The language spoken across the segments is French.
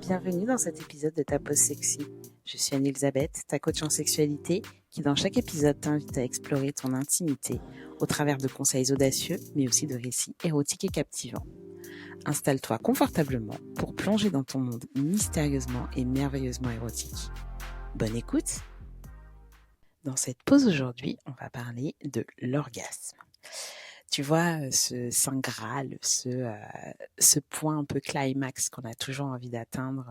Bienvenue dans cet épisode de Ta Pause Sexy. Je suis Anne-Elisabeth, ta coach en sexualité, qui dans chaque épisode t'invite à explorer ton intimité au travers de conseils audacieux, mais aussi de récits érotiques et captivants. Installe-toi confortablement pour plonger dans ton monde mystérieusement et merveilleusement érotique. Bonne écoute! Dans cette pause aujourd'hui, on va parler de l'orgasme. Tu vois, ce saint graal, ce point un peu climax qu'on a toujours envie d'atteindre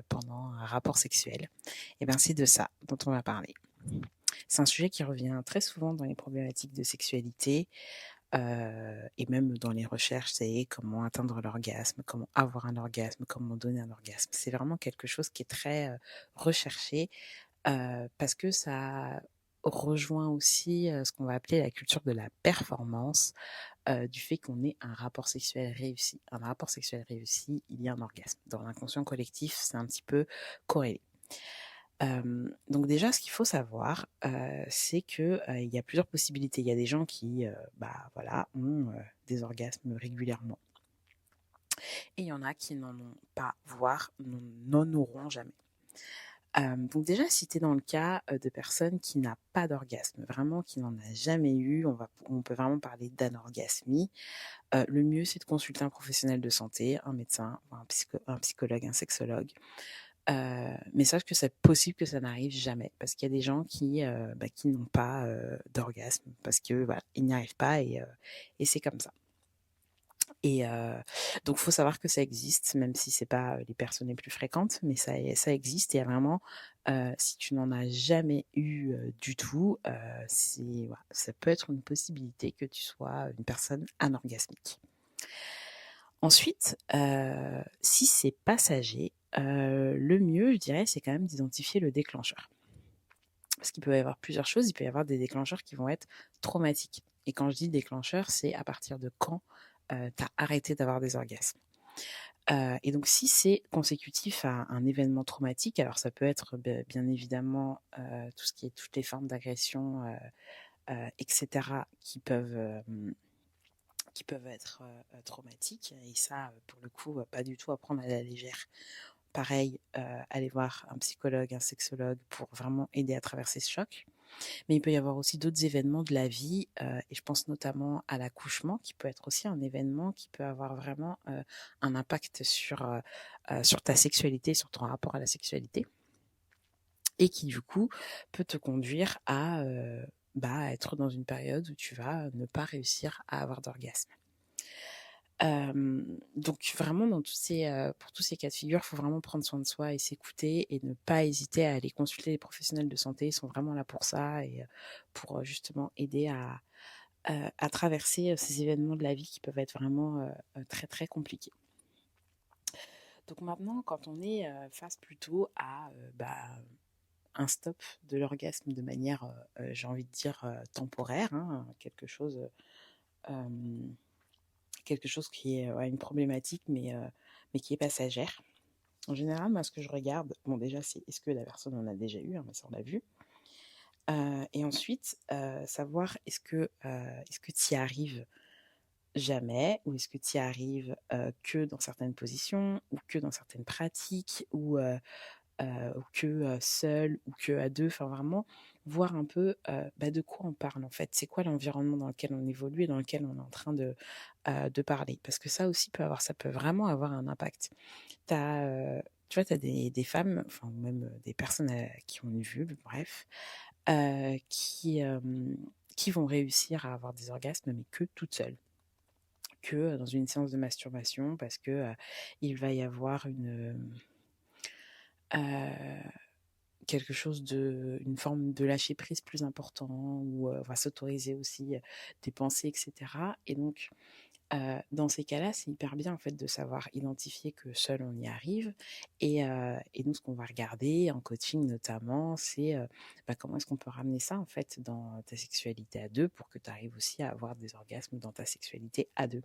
pendant un rapport sexuel, et bien c'est de ça dont on va parler. C'est un sujet qui revient très souvent dans les problématiques de sexualité et même dans les recherches, c'est comment atteindre l'orgasme, comment avoir un orgasme, comment donner un orgasme. C'est vraiment quelque chose qui est très recherché parce que ça rejoint aussi ce qu'on va appeler la culture de la performance, du fait qu'on ait un rapport sexuel réussi. Un rapport sexuel réussi, il y a un orgasme. Dans l'inconscient collectif, c'est un petit peu corrélé. Donc déjà, ce qu'il faut savoir, c'est que il y a plusieurs possibilités. Il y a des gens qui, ont des orgasmes régulièrement, et il y en a qui n'en ont pas, voire n'en auront jamais. Donc déjà, si tu es dans le cas de personnes qui n'a pas d'orgasme, vraiment qui n'en a jamais eu, on peut vraiment parler d'anorgasmie. Le mieux, c'est de consulter un professionnel de santé, un médecin, un psychologue, un sexologue. Mais sache que c'est possible que ça n'arrive jamais, parce qu'il y a des gens qui n'ont pas d'orgasme, parce que voilà, ils n'y arrivent pas et c'est comme ça. Et donc, faut savoir que ça existe, même si c'est pas les personnes les plus fréquentes, mais ça existe. Et vraiment, si tu n'en as jamais eu du tout, voilà, ça peut être une possibilité que tu sois une personne anorgasmique. Ensuite, si c'est passager, le mieux, je dirais, c'est quand même d'identifier le déclencheur. Parce qu'il peut y avoir plusieurs choses. Il peut y avoir des déclencheurs qui vont être traumatiques. Et quand je dis déclencheur, c'est à partir de quand tu as arrêté d'avoir des orgasmes. Et donc, si c'est consécutif à un événement traumatique, alors ça peut être bien évidemment toutes les formes d'agression, etc., qui peuvent être traumatiques. Et ça, pour le coup, pas du tout à prendre à la légère. Pareil, aller voir un psychologue, un sexologue pour vraiment aider à traverser ce choc. Mais il peut y avoir aussi d'autres événements de la vie, et je pense notamment à l'accouchement, qui peut être aussi un événement qui peut avoir vraiment un impact sur ta sexualité, sur ton rapport à la sexualité, et qui du coup peut te conduire à être dans une période où tu vas ne pas réussir à avoir d'orgasme. Donc vraiment pour tous ces cas de figure, il faut vraiment prendre soin de soi et s'écouter et ne pas hésiter à aller consulter les professionnels de santé. Ils sont vraiment là pour ça et pour justement aider à traverser ces événements de la vie qui peuvent être vraiment très très compliqués. Donc maintenant, quand on est face plutôt à un stop de l'orgasme de manière, j'ai envie de dire, temporaire, hein, quelque chose qui est une problématique, mais qui est passagère. En général, moi, ce que je regarde, bon, déjà, c'est est-ce que la personne en a déjà eu, hein, mais ça, on l'a vu. Et ensuite, savoir est-ce que tu y arrives jamais, ou est-ce que tu y arrives que dans certaines positions, ou que dans certaines pratiques, ou que seul, ou que à deux. Enfin, vraiment, voir un peu de quoi on parle, en fait. C'est quoi l'environnement dans lequel on évolue et dans lequel on est en train de parler. Parce que ça aussi ça peut vraiment avoir un impact. Tu vois, tu as des femmes, enfin, ou même des personnes qui ont une vulve, bref, qui vont réussir à avoir des orgasmes, mais que toutes seules. Que dans une séance de masturbation, parce que il va y avoir quelque chose une forme de lâcher prise plus important, où on va s'autoriser aussi des pensées, etc. Et donc, dans ces cas-là, c'est hyper bien en fait de savoir identifier que seul on y arrive. Et nous, ce qu'on va regarder en coaching notamment, c'est comment est-ce qu'on peut ramener ça en fait dans ta sexualité à deux, pour que tu arrives aussi à avoir des orgasmes dans ta sexualité à deux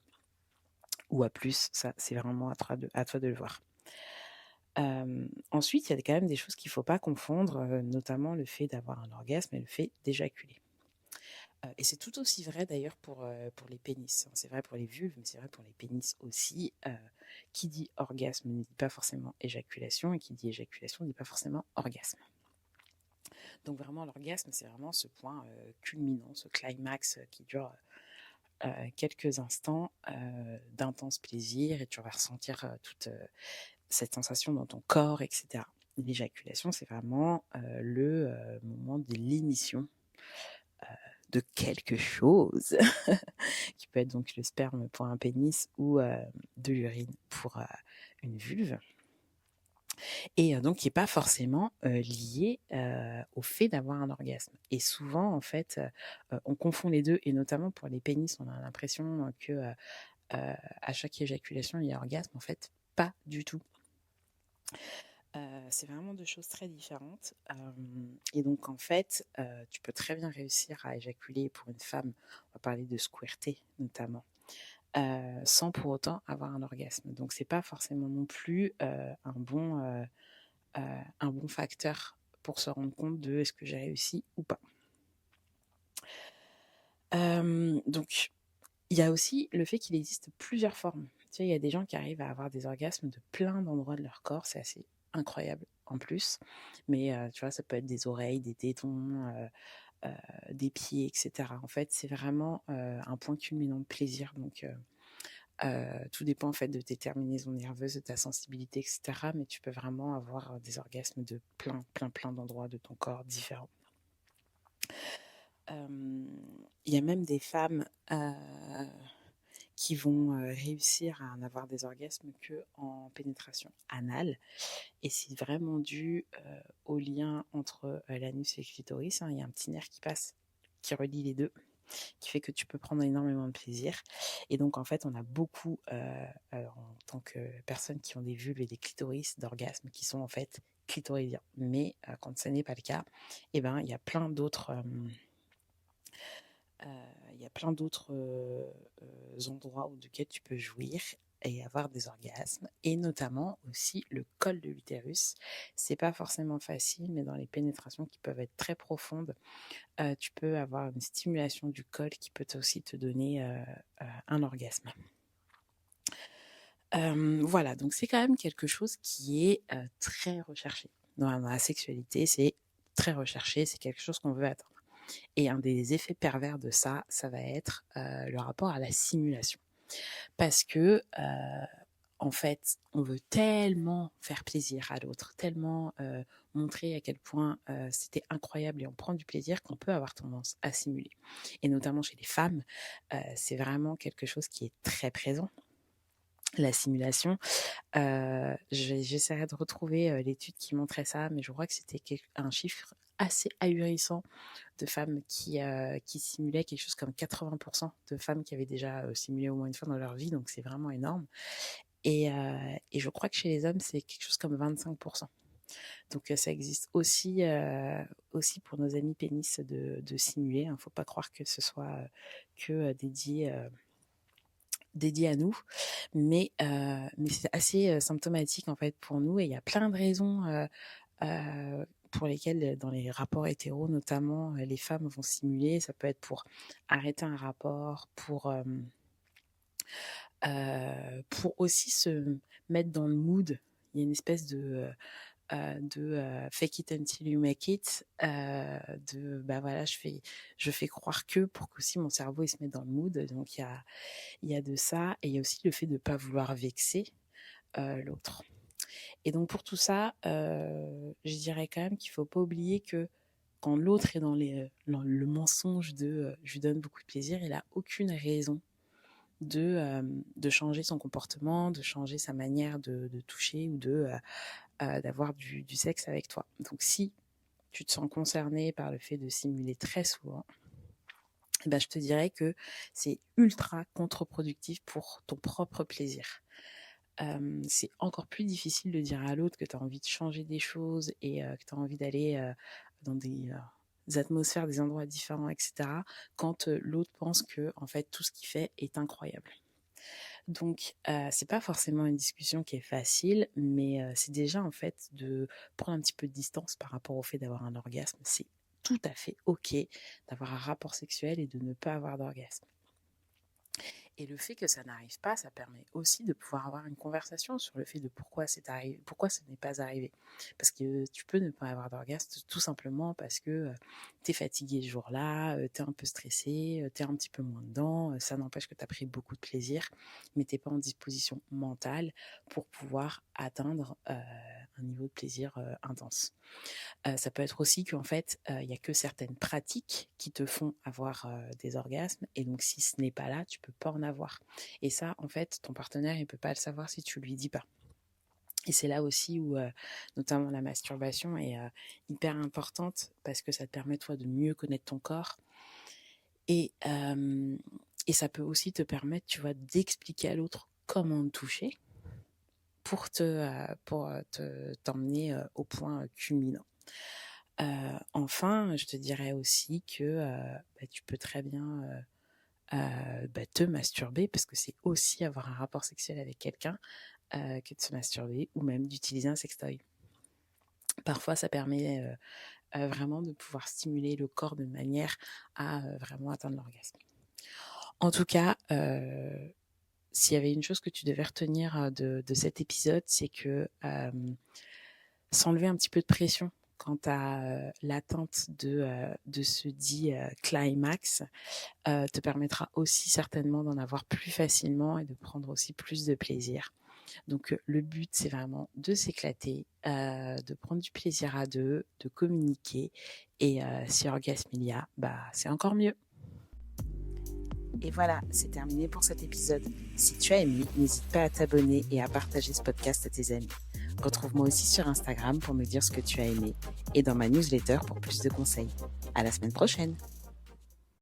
ou à plus. Ça, c'est vraiment à toi de le voir. Ensuite, il y a quand même des choses qu'il ne faut pas confondre, notamment le fait d'avoir un orgasme et le fait d'éjaculer. Et c'est tout aussi vrai d'ailleurs pour les pénis, hein. C'est vrai pour les vulves, mais c'est vrai pour les pénis aussi. Qui dit orgasme ne dit pas forcément éjaculation, et qui dit éjaculation ne dit pas forcément orgasme. Donc vraiment, l'orgasme, c'est vraiment ce point culminant, ce climax qui dure quelques instants d'intense plaisir, et tu vas ressentir toute cette sensation dans ton corps, etc. L'éjaculation, c'est vraiment le moment de l'émission de quelque chose, qui peut être donc le sperme pour un pénis ou de l'urine pour une vulve. Et donc qui n'est pas forcément lié au fait d'avoir un orgasme. Et souvent, en fait, on confond les deux, et notamment pour les pénis, on a l'impression que à chaque éjaculation, il y a orgasme. En fait, pas du tout. C'est vraiment deux choses très différentes. Et donc, en fait, tu peux très bien réussir à éjaculer pour une femme, on va parler de squirter notamment, sans pour autant avoir un orgasme. Donc, c'est pas forcément non plus un bon facteur pour se rendre compte de est-ce que j'ai réussi ou pas. Donc, il y a aussi le fait qu'il existe plusieurs formes. Tu sais, il y a des gens qui arrivent à avoir des orgasmes de plein d'endroits de leur corps, c'est assez incroyable en plus. Mais tu vois, ça peut être des oreilles, des tétons, des pieds, etc. En fait, c'est vraiment un point culminant de plaisir. Donc, tout dépend en fait de tes terminaisons nerveuses, de ta sensibilité, etc. Mais tu peux vraiment avoir des orgasmes de plein d'endroits de ton corps différents. Il y a même des femmes qui vont réussir à n'avoir des orgasmes qu'en pénétration anale. Et c'est vraiment dû au lien entre l'anus et le clitoris. Il y a un petit nerf qui passe, qui relie les deux, qui fait que tu peux prendre énormément de plaisir. Et donc, en fait, on a beaucoup, en tant que personnes qui ont des vulves et des clitoris, d'orgasmes qui sont en fait clitoridiens. Mais quand ce n'est pas le cas, il y a plein d'autres... il y a plein d'autres endroits duquel tu peux jouir et avoir des orgasmes, et notamment aussi le col de l'utérus. C'est pas forcément facile, mais dans les pénétrations qui peuvent être très profondes, tu peux avoir une stimulation du col qui peut aussi te donner un orgasme. Voilà, donc c'est quand même quelque chose qui est très recherché. Dans la sexualité, c'est très recherché, c'est quelque chose qu'on veut atteindre. Et un des effets pervers de ça, ça va être le rapport à la simulation. Parce que, en fait, on veut tellement faire plaisir à l'autre, tellement montrer à quel point c'était incroyable et on prend du plaisir, qu'on peut avoir tendance à simuler. Et notamment chez les femmes, c'est vraiment quelque chose qui est très présent. La simulation, j'essaierai de retrouver l'étude qui montrait ça, mais je crois que c'était un chiffre assez ahurissant de femmes qui simulaient, quelque chose comme 80% de femmes qui avaient déjà simulé au moins une fois dans leur vie, donc c'est vraiment énorme. Et je crois que chez les hommes, c'est quelque chose comme 25%. Donc ça existe aussi pour nos amis pénis de simuler. Il ne faut pas croire que ce soit que dédié à nous, mais c'est assez symptomatique en fait pour nous, et il y a plein de raisons pour lesquelles dans les rapports hétéros notamment les femmes vont simuler. Ça peut être pour arrêter un rapport, pour aussi se mettre dans le mood. Il y a une espèce de fake it until you make it, voilà, je fais croire que, pour qu'aussi mon cerveau il se mette dans le mood. Donc il y a de ça, et il y a aussi le fait de ne pas vouloir vexer l'autre. Et donc pour tout ça, je dirais quand même qu'il ne faut pas oublier que quand l'autre est dans le mensonge de je lui donne beaucoup de plaisir, il n'a aucune raison de changer son comportement, de changer sa manière de toucher ou d'avoir du sexe avec toi. Donc si tu te sens concerné par le fait de simuler très souvent, je te dirais que c'est ultra contre-productif pour ton propre plaisir. C'est encore plus difficile de dire à l'autre que tu as envie de changer des choses et que tu as envie d'aller dans des atmosphères, des endroits différents, etc., quand l'autre pense que en fait tout ce qu'il fait est incroyable. Donc c'est pas forcément une discussion qui est facile, mais c'est déjà en fait de prendre un petit peu de distance par rapport au fait d'avoir un orgasme. C'est tout à fait OK d'avoir un rapport sexuel et de ne pas avoir d'orgasme. Et le fait que ça n'arrive pas, ça permet aussi de pouvoir avoir une conversation sur le fait de pourquoi c'est arrivé, pourquoi ce n'est pas arrivé. Parce que tu peux ne pas avoir d'orgasme tout simplement parce que tu es fatigué ce jour-là, tu es un peu stressé, tu es un petit peu moins dedans, ça n'empêche que tu as pris beaucoup de plaisir, mais tu n'es pas en disposition mentale pour pouvoir atteindre un niveau de plaisir intense. Ça peut être aussi qu'en fait, il y a que certaines pratiques qui te font avoir des orgasmes, et donc si ce n'est pas là, tu peux pas en avoir. Et ça, en fait, ton partenaire, il peut pas le savoir si tu lui dis pas. Et c'est là aussi où, notamment la masturbation est hyper importante, parce que ça te permet, toi, de mieux connaître ton corps. Et ça peut aussi te permettre, tu vois, d'expliquer à l'autre comment te toucher pour t'emmener au point culminant. Enfin, je te dirais aussi que tu peux très bien te masturber, parce que c'est aussi avoir un rapport sexuel avec quelqu'un que de se masturber, ou même d'utiliser un sextoy. Parfois, ça permet vraiment de pouvoir stimuler le corps de manière à vraiment atteindre l'orgasme. En tout cas, s'il y avait une chose que tu devais retenir de cet épisode, c'est que s'enlever un petit peu de pression quant à l'atteinte de ce dit climax te permettra aussi certainement d'en avoir plus facilement et de prendre aussi plus de plaisir. Donc le but, c'est vraiment de s'éclater, de prendre du plaisir à deux, de communiquer, et si orgasme il y a, c'est encore mieux. Et voilà, c'est terminé pour cet épisode. Si tu as aimé, n'hésite pas à t'abonner et à partager ce podcast à tes amis. Retrouve-moi aussi sur Instagram pour me dire ce que tu as aimé, et dans ma newsletter pour plus de conseils. À la semaine prochaine!